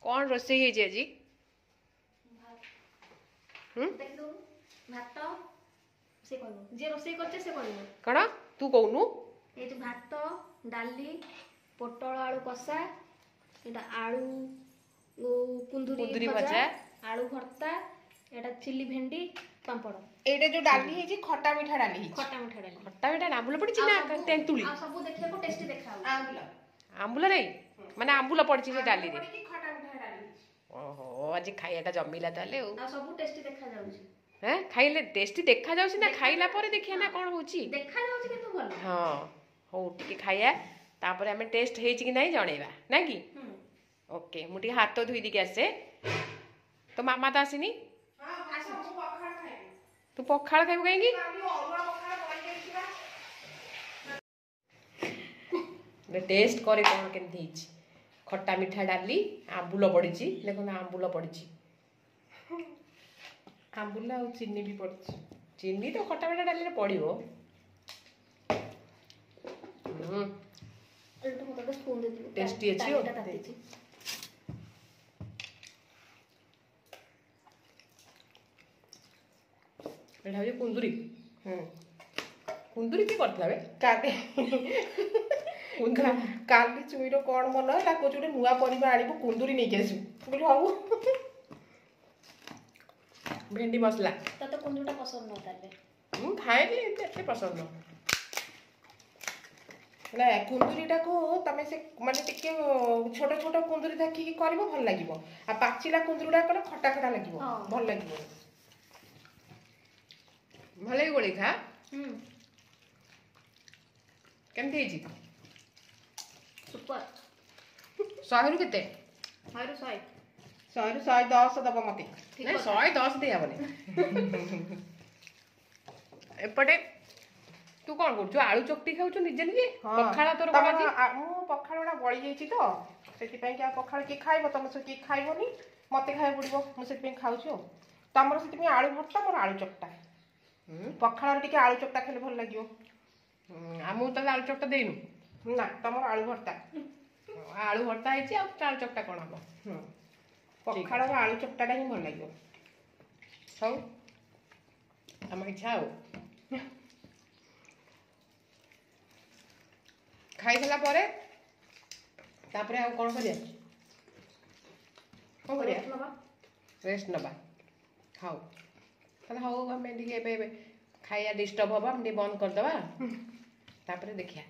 कौन रोसे ही जी भात से कहबो जे रोसे करछे से कहबो कणा तू कहनु ए जो भात डाली पोटल आलू कषा एटा आलू कुंदुरी भजा आलू भर्ता एटा चिल्ली भेंडी पांपड़ एटा जो डाली है जी खट्टा मीठा डाली है खट्टा मीठा आंबुल पड़ी ना तेंतुली आ सब देखिया को टेस्टी देखाउ आंबुल नहीं माने आंबुल पड़ी से डाली रे खट्टा मीठा डाली ओहो आज खाइयाटा जमिला ताले आ सब टेस्टी देखा जाउची हैं खाइले टेस्टी देखा जाउची ना खाइला परे देखिया ना कोन होची देखा जाउची किंतु भल हां हो टिके खाइया तापर हमें टेस्ट हेची कि नहीं जणेबा ना कि ओके मुटी हाथ तो धुई दी के आसे तो मामा तो आसीनी हां आसा मु पखाळ खाइ तू पखाळ खाइबो काहेकी टेस्ट करे कौन केमती खट्टा मीठा डाली आंबुल पड़ी देखो ना आंबुल पड़ी आंबुला और चीनी भी पड़ी चीनी तो खट्टा मीठा डाली पड़ो टेस्टी अच्छी कुंदुरी कुंदुरी की करथिला बे काली चुईर कौन मन है कोच गोटे नुआ परिबा आनिबो कुंदुरी नहीं आसु बोली हाउ भेंडी मसला तते कुंदुरीटा पसंद न ताले खाए भी एते पसंद न ना कुंदुरीटा को तमे से माने टिके छोट छोट कुंदुरी देखि कि करबो भल लागिवो आ पाचिला कुंदुरीटा कले खट्टा खट्टा लागिवो भल लागिवो भले गोली खा केमती जी सुपर 100 रु केते 100 रु 100 100 रु 110 दबो मते नहीं 110 दे आबने एपटे तू कौन कर आलू चकटी खाऊ निजे निजे पखाड़ा तोर मु पखाड़ा बड़ी जाइछि तो सेति पई कि पखाड़ की खाइबो तम से की खाइबोनी मते खाइ पड़िबो मु सेति पई खाउछु तमर सेति पई आलू भर्ता मोर आलू चकटा पखाड़ा टिके आलू चकटा खेले भल लागियो आमु त आलू चकटा देइनु ना तमर आलू भर्ता हेछि आ आलू चकटा कोन हबो पखाड़ा आलू चकटाटा ही भल लागियो हौ हम इच्छा हो खाई सारा परे तापरे आ कोन करिया कोन करिया रेस्ट नबा खाओ तले हाउ हमें टिके खाइया डिस्टर्ब हबा हम बंद कर दबा तापरे देखिया